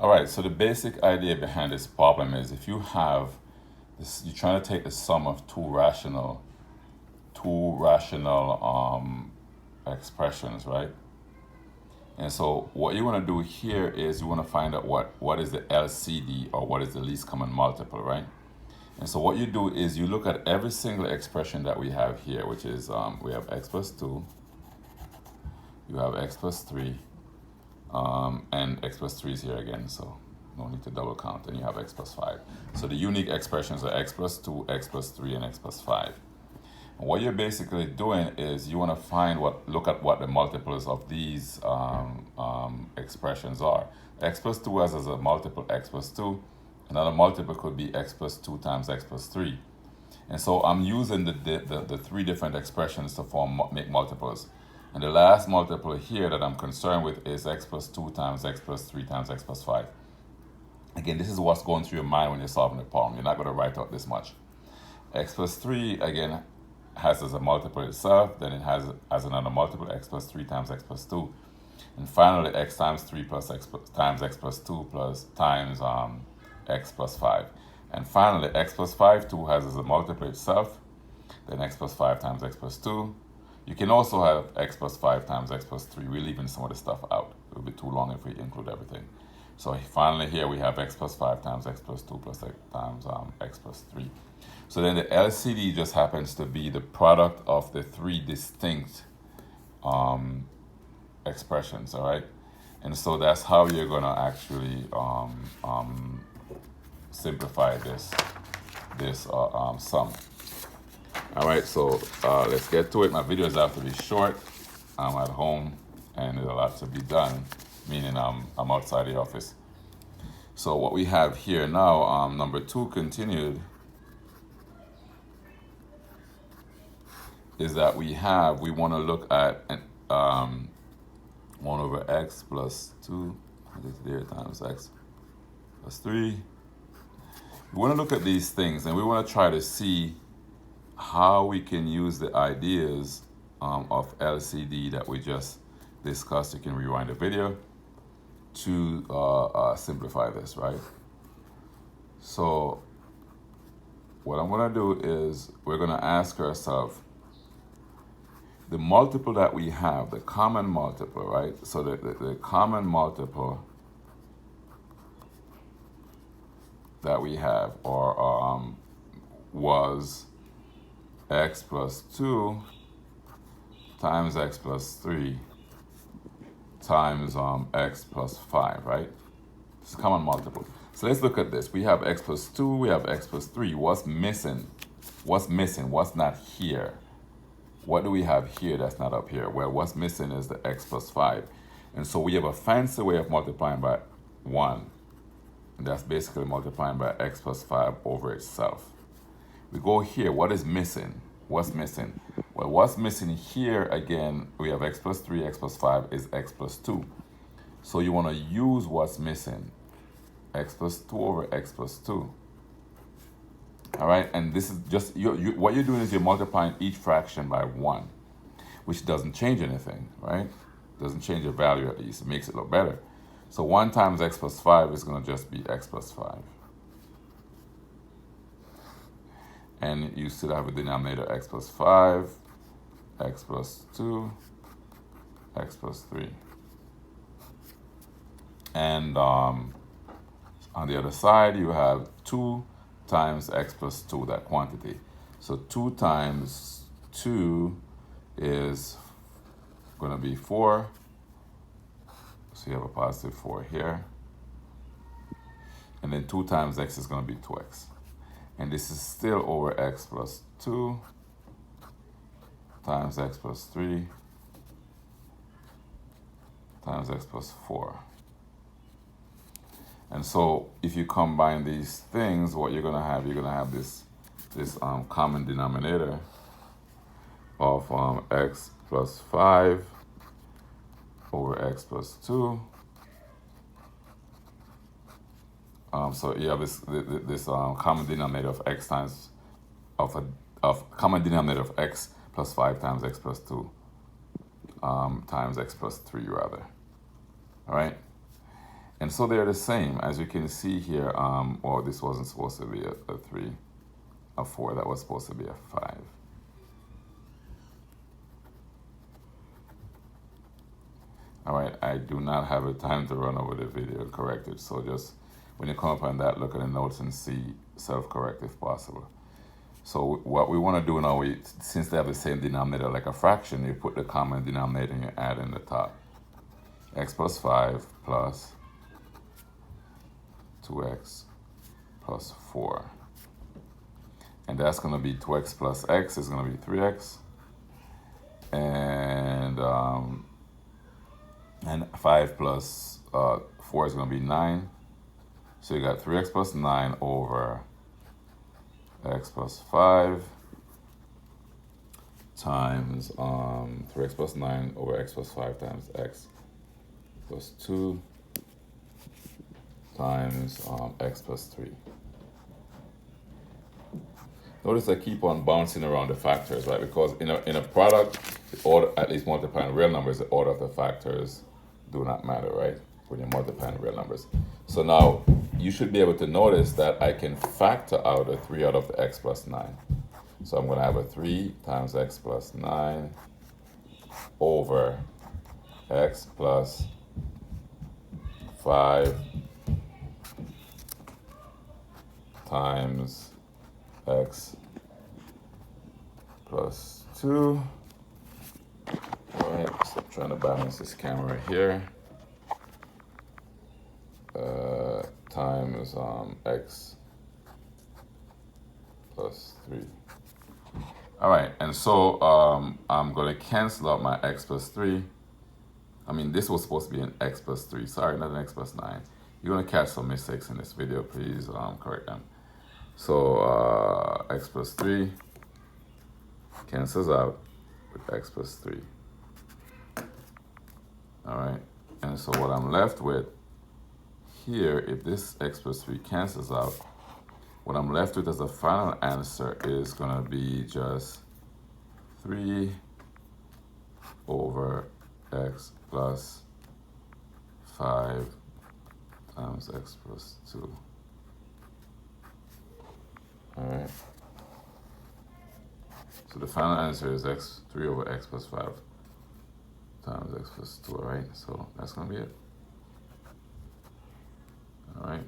All right, so the basic idea behind this problem is if you have this, you're trying to take the sum of two rational expressions, right? And so what you want to do here is you want to find out what is the LCD, or what is the least common multiple, right? And so what you do is you look at every single expression that we have here, which is we have x plus 2, you have x plus 3, and x plus 3 is here again, so no need to double count, and you have x plus 5. So the unique expressions are x plus 2, x plus 3, and x plus 5. And what you're basically doing is you want to look at what the multiples of these expressions are. X plus 2 has as a multiple x plus 2. Another multiple could be x plus 2 times x plus 3. And so I'm using the three different expressions to make multiples. And the last multiple here that I'm concerned with is x plus 2 times x plus 3 times x plus 5. Again, this is what's going through your mind when you're solving the problem. You're not going to write out this much. X plus 3, again, has as a multiple itself, then it has as another multiple x plus 3 times x plus 2. And finally, x times 3 plus x times x plus 2 plus times x plus 5. And finally, x plus 5, 2 has as a multiple itself, then x plus 5 times x plus 2. You can also have x plus 5 times x plus 3. We're leaving some of the stuff out. It would be too long if we include everything. So finally here we have x plus 5 times x plus 2 plus x times x plus 3. So then the LCD just happens to be the product of the three distinct expressions, all right? And so that's how you're going to actually simplify this sum. All right, so let's get to it. My videos have to be short. I'm at home and there's a lot to be done, meaning I'm outside the office. So what we have here now, number 2 continued, is that we want to look at 1 over x plus 2 there times x plus 3. We want to look at these things and we want to try to see how we can use the ideas of LCD that we just discussed. You can rewind the video to simplify this, right? So what I'm going to do is we're going to ask ourselves the multiple that we have, the common multiple, right? So the common multiple that we have was x plus 2 times x plus 3 times x plus 5, right? It's a common multiple. So let's look at this. We have x plus 2, we have x plus 3. What's missing? What's missing? What's not here? What do we have here that's not up here? Well, what's missing is the x plus 5. And so we have a fancy way of multiplying by 1. And that's basically multiplying by x plus 5 over itself. We go here. What is missing? What's missing? Well, what's missing here, again, we have x plus 3, x plus 5 is x plus 2. So you want to use what's missing. X plus 2 over x plus 2. All right, and this is just, what you're doing is you're multiplying each fraction by 1, which doesn't change anything, right? Doesn't change the value at least. It makes it look better. So 1 times x plus 5 is going to just be x plus 5. And you still have a denominator x plus 5, x plus 2, x plus 3. And on the other side, you have 2 times x plus 2, that quantity. So 2 times 2 is going to be 4. So you have a positive 4 here. And then 2 times x is going to be 2x. And this is still over x plus 2 times x plus 3 times x plus 4. And so if you combine these things, what you're going to have this common denominator of x plus 5 over x plus 2. So you have this common denominator of x times common denominator of x plus 5 times x plus 2 times x plus 3 rather. All right. And so they're the same. As you can see here, well, this wasn't supposed to be a 3, a 4. That was supposed to be a 5. All right, I do not have the time to run over the video and correct it. So just when you come up on that, look at the notes and see self-correct if possible. So what we want to do now, since they have the same denominator like a fraction, you put the common denominator and you add in the top. X plus 5 plus 2x plus 4. And that's going to be 2x plus x is going to be 3x. And 5 plus 4 is going to be 9. So you got 3x plus 9 over x plus 5 times 3x plus 9 over x plus 5 times x plus 2 times x plus 3. Notice I keep on bouncing around the factors, right? Because in a product, the order, at least multiplying real numbers, the order of the factors do not matter, right? When you're multiplying real numbers. So now you should be able to notice that I can factor out a 3 out of the x plus 9. So I'm going to have a 3 times x plus 9 over x plus 5 times x plus 2. All right, so I'm trying to balance this camera here. Times x plus 3. All right, and so I'm going to cancel out my x plus 3. I mean, this was supposed to be an x plus 3. Sorry, not an x plus 9. You're going to catch some mistakes in this video. Please correct them. So x plus 3 cancels out with x plus 3. All right, and so what I'm left with here, if this x plus 3 cancels out, what I'm left with as a final answer is going to be just 3 over x plus 5 times x plus 2. All right. So the final answer is 3 over x plus 5 times x plus 2, all right? So that's going to be it. All right.